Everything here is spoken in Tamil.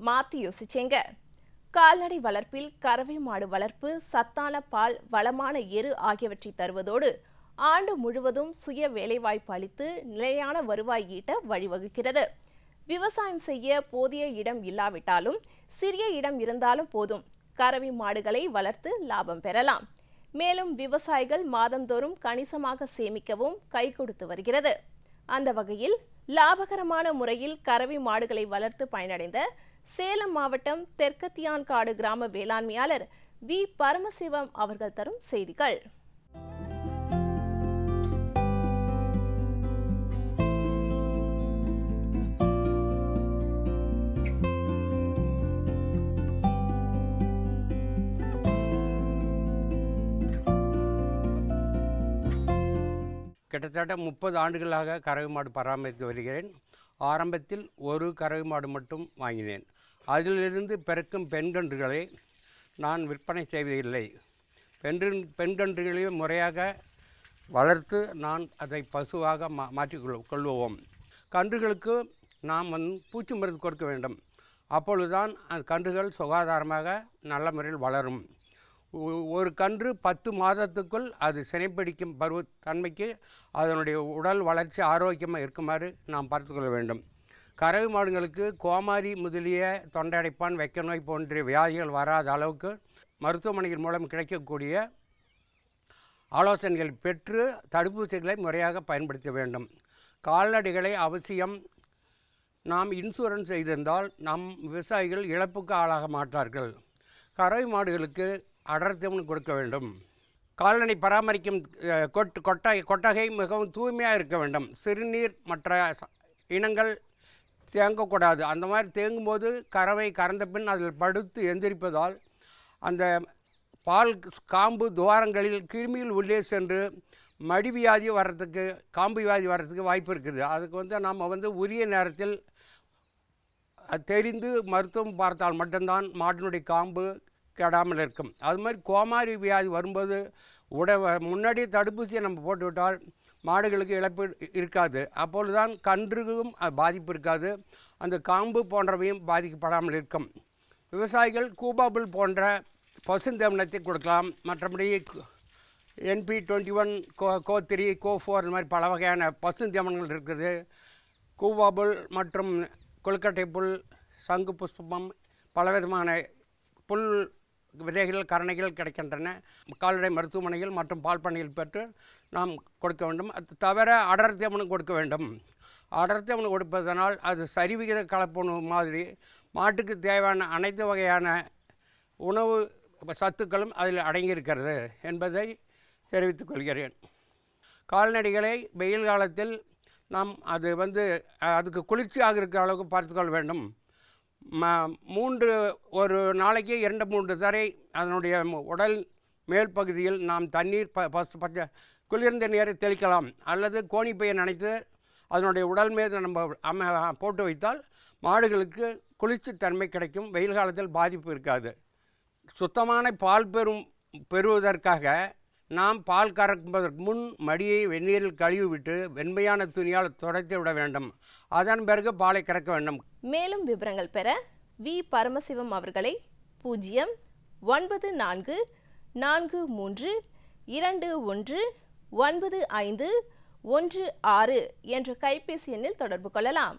மாற்றி யோசிச்சேங்க. கால்நடை வளர்ப்பில் கறவை மாடு வளர்ப்பு சத்தான பால், வளமான எரு ஆகியவற்றை தருவதோடு ஆண்டு முழுவதும் சுய வேலைவாய்ப்பு அளித்து நிலையான வருவாய் ஈட்ட வழிவகுக்கிறது. விவசாயம் செய்ய போதிய இடம் இல்லாவிட்டாலும் சிறிய இடம் இருந்தாலும் போதும், கறவை மாடுகளை வளர்த்து லாபம் பெறலாம். மேலும் விவசாயிகள் மாதந்தோறும் கணிசமாக சேமிக்கவும் கை கொடுத்து வருகிறது. அந்த வகையில் லாபகரமான முறையில் கறவை மாடுகளை வளர்த்து பயனடைந்த சேலம் மாவட்டம் தெற்கத்தியான்காடு கிராம வேளாண்மையாளர் வி. பரமசிவம் அவர்கள் தரும் செய்திகள். கிட்டத்தட்ட 30 ஆண்டுகளாக கறவை மாடு பராமரித்து வருகிறேன். ஆரம்பத்தில் ஒரு கறவை மாடு மட்டும் வாங்கினேன். அதிலிருந்து பிறக்கும் பெண்கன்றுகளை நான் விற்பனை செய்வதில்லை. பெண்கன்றுகளையும் முறையாக வளர்த்து நான் அதை பசுவாக மாற்றிக்கொள்வோம். கன்றுகளுக்கு நாம் பூச்சி மருந்து கொடுக்க வேண்டும். அப்பொழுதுதான் அந்த கன்றுகள் சுகாதாரமாக நல்ல முறையில் வளரும். ஒரு கன்று 10 மாதத்துக்குள் அது சினைப்பிடிக்கும் பருவ தன்மைக்கு அதனுடைய உடல் வளர்ச்சி ஆரோக்கியமாக இருக்குமாறு நாம் பார்த்துக்கொள்ள வேண்டும். கறவை மாடுகளுக்கு கோமாரி முதலிய தொண்டை அடைப்பான், வெக்க நோய் போன்ற வியாதிகள் வராத அளவுக்கு மருத்துவமனைகள் மூலம் கிடைக்கக்கூடிய ஆலோசனைகள் பெற்று தடுப்பூசிகளை முறையாக பயன்படுத்த வேண்டும். கால்நடைகளை அவசியம் நாம் இன்சூரன்ஸ் செய்திருந்தால் நம் விவசாயிகள் இழப்புக்கு ஆளாக மாட்டார்கள். கறவை மாடுகளுக்கு அடர்த்தியம் கொடுக்க வேண்டும். கால்நடை பராமரிக்கும் கொட்டகை மிகவும் தூய்மையாக இருக்க வேண்டும். சிறுநீர் மற்ற இனங்கள் தேங்கக்கூடாது. அந்த மாதிரி தேங்கும்போது கறவை கறந்த பின் அதில் படுத்து எந்திரிப்பதால் அந்த பால் காம்பு துவாரங்களில் கிருமிகள் உள்ளே சென்று மடி வியாதி வர்றதுக்கு, காம்பு வியாதி வர்றதுக்கு வாய்ப்பு இருக்குது. அதுக்கு நாம் உரிய நேரத்தில் தெரிந்து மருத்துவம் பார்த்தால் மட்டும்தான் மாட்டினுடைய காம்பு கெடாமல் இருக்கும். அது மாதிரி கோமாரி வியாதி வரும்போது முன்னாடியே தடுப்பூசியை நம்ம போட்டுவிட்டால் மாடுகளுக்கு இழப்பு இருக்காது. அப்பொழுதுதான் கன்றுக்கும் பாதிப்பு இருக்காது, அந்த காம்பு போன்றவையும் பாதிக்கப்படாமல் இருக்கும். விவசாயிகள் கூபாபுல் போன்ற பசுந்தீவனத்தை கொடுக்கலாம். மற்றபடி NP21, கோ3, கோ4 இந்த மாதிரி பல வகையான பசுந்தீவனங்கள் இருக்குது. கூபாபுல் மற்றும் கொழுக்கட்டை புல், சங்கு புஷ்பம், பலவிதமான புல் விதைகள், கரணைகள் கிடைக்கின்றன. கால்நடை மருத்துவமனைகள் மற்றும் பால் பண்ணையில் பெற்று நாம் கொடுக்க வேண்டும். அது தவிர அடர்த்தியமனும் கொடுக்க வேண்டும். அடர்த்தியமனு கொடுப்பதனால் அது சரிவிகித கலப்புணவு மாதிரி மாட்டுக்கு தேவையான அனைத்து வகையான உணவு சத்துக்களும் அதில் அடங்கியிருக்கிறது என்பதை தெரிவித்துக் கொள்கிறேன். கால்நடைகளை வெயில் காலத்தில் நாம் அதுக்கு குளிர்ச்சியாக இருக்கிற அளவுக்கு பார்த்துக்கொள்ள வேண்டும். ஒரு நாளைக்கு 2-3 தடவை அதனுடைய உடல் மேல் பகுதியில் நாம் தண்ணீர் பச்சை குளிர்ந்த நீரை தெளிக்கலாம். அல்லது கோணிப்பையை நனைத்து அதனுடைய உடல் மீது நம்ம போட்டு வைத்தால் மாடுகளுக்கு குளிர்ச்சி தன்மை கிடைக்கும். வெயில் காலத்தில் பாதிப்பு இருக்காது. சுத்தமான பால் பெறுவதற்காக நாம் பால் கறக்குவதற்கு முன் மடியை வெந்நீரில் கழுவி விட்டு வெண்மையான துணியால் துடைத்து விட வேண்டும். அதன் பிறகு பாலை கறக்க வேண்டும். மேலும் விவரங்கள் பெற வி. பரமசிவம் அவர்களை 0943432195116 என்ற கைபேசி எண்ணில் தொடர்பு கொள்ளலாம்.